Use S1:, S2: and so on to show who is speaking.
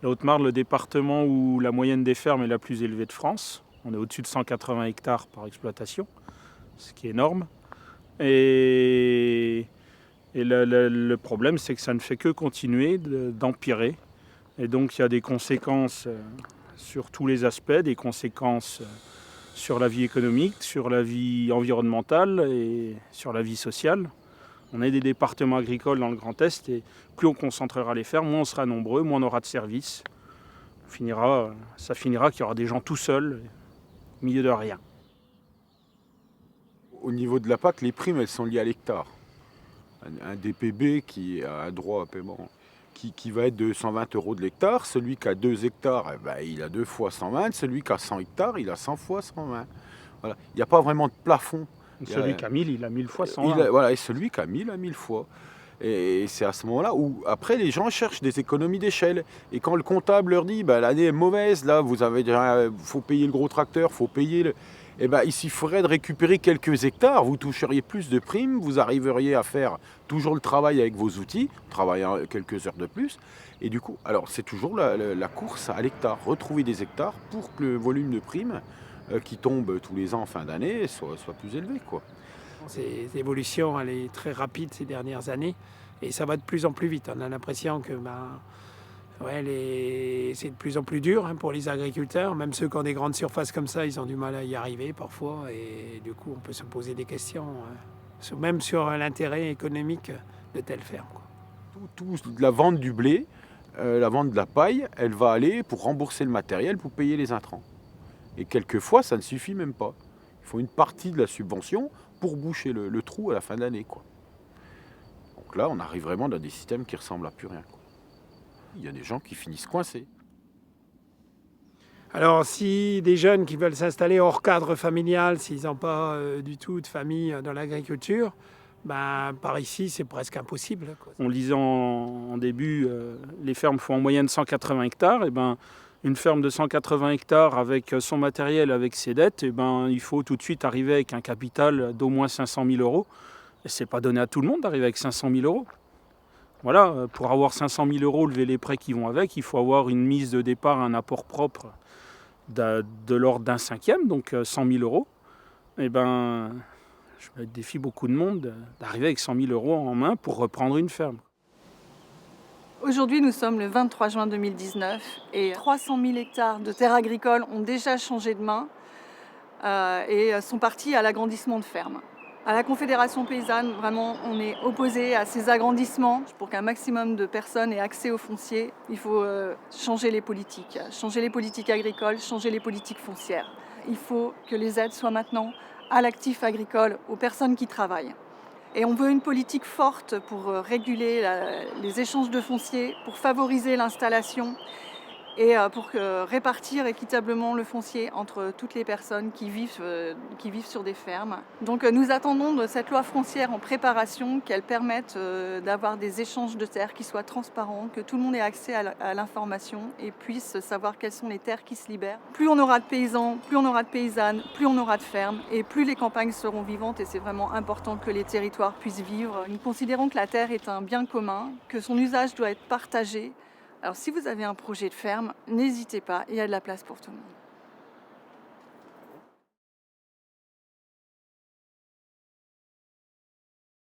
S1: La Haute-Marne, le département où la moyenne des fermes est la plus élevée de France. On est au-dessus de 180 hectares par exploitation, ce qui est énorme. Et le problème, c'est que ça ne fait que continuer d'empirer. Et donc il y a des conséquences sur tous les aspects, des conséquences sur la vie économique, sur la vie environnementale et sur la vie sociale. On est des départements agricoles dans le Grand Est et plus on concentrera les fermes, moins on sera nombreux, moins on aura de services. Ça finira qu'il y aura des gens tout seuls, au milieu de rien.
S2: Au niveau de la PAC, les primes, elles sont liées à l'hectare. Un DPB qui a un droit à paiement qui va être de 120 euros de l'hectare. Celui qui a 2 hectares, il a 2 fois 120. Celui qui a 100 hectares, il a 100 fois 120. Voilà. Il n'y a pas vraiment de plafond.
S1: Celui qui a 1000, il a 1000 fois 120.
S2: Voilà, et celui qui a 1000 a 1000 fois. Et c'est à ce moment-là où, après, les gens cherchent des économies d'échelle. Et quand le comptable leur dit, l'année est mauvaise, là, faut payer le gros tracteur, faut payer le... il suffirait de récupérer quelques hectares, vous toucheriez plus de primes, vous arriveriez à faire toujours le travail avec vos outils, travailler quelques heures de plus. Et du coup, alors c'est toujours la course à l'hectare, retrouver des hectares pour que le volume de primes qui tombe tous les ans en fin d'année soit plus élevé, quoi.
S3: Cette évolution, elle est très rapide ces dernières années et ça va de plus en plus vite. On a l'impression que c'est de plus en plus dur pour les agriculteurs. Même ceux qui ont des grandes surfaces comme ça, ils ont du mal à y arriver parfois. Et du coup, on peut se poser des questions, même sur l'intérêt économique de telles fermes.
S2: La vente du blé, la vente de la paille, elle va aller pour rembourser le matériel, pour payer les intrants. Et quelquefois, ça ne suffit même pas. Il faut une partie de la subvention pour boucher le trou à la fin de l'année, quoi. Donc là, on arrive vraiment dans des systèmes qui ressemblent à plus rien, quoi. Il y a des gens qui finissent coincés.
S3: Alors, si des jeunes qui veulent s'installer hors cadre familial, s'ils n'ont pas du tout de famille dans l'agriculture, par ici, c'est presque impossible, quoi.
S1: On le disait en début, les fermes font en moyenne 180 hectares. Une ferme de 180 hectares avec son matériel, avec ses dettes, il faut tout de suite arriver avec un capital d'au moins 500 000 euros. Et ce n'est pas donné à tout le monde d'arriver avec 500 000 euros. Voilà, pour avoir 500 000 euros, lever les prêts qui vont avec, il faut avoir une mise de départ, un apport propre de l'ordre d'un cinquième, donc 100 000 euros. Je défie beaucoup de monde d'arriver avec 100 000 euros en main pour reprendre une ferme.
S4: Aujourd'hui, nous sommes le 23 juin 2019 et 300 000 hectares de terres agricoles ont déjà changé de main et sont partis à l'agrandissement de fermes. À la Confédération paysanne, vraiment, on est opposé à ces agrandissements. Pour qu'un maximum de personnes aient accès au foncier, il faut changer les politiques agricoles, changer les politiques foncières. Il faut que les aides soient maintenant à l'actif agricole, aux personnes qui travaillent. Et on veut une politique forte pour réguler les échanges de foncier, pour favoriser l'installation et pour répartir équitablement le foncier entre toutes les personnes qui vivent sur des fermes. Donc nous attendons de cette loi foncière en préparation qu'elle permette d'avoir des échanges de terres qui soient transparents, que tout le monde ait accès à l'information et puisse savoir quelles sont les terres qui se libèrent. Plus on aura de paysans, plus on aura de paysannes, plus on aura de fermes et plus les campagnes seront vivantes et c'est vraiment important que les territoires puissent vivre. Nous considérons que la terre est un bien commun, que son usage doit être partagé. Alors si vous avez un projet de ferme, n'hésitez pas, il y a de la place pour tout le monde.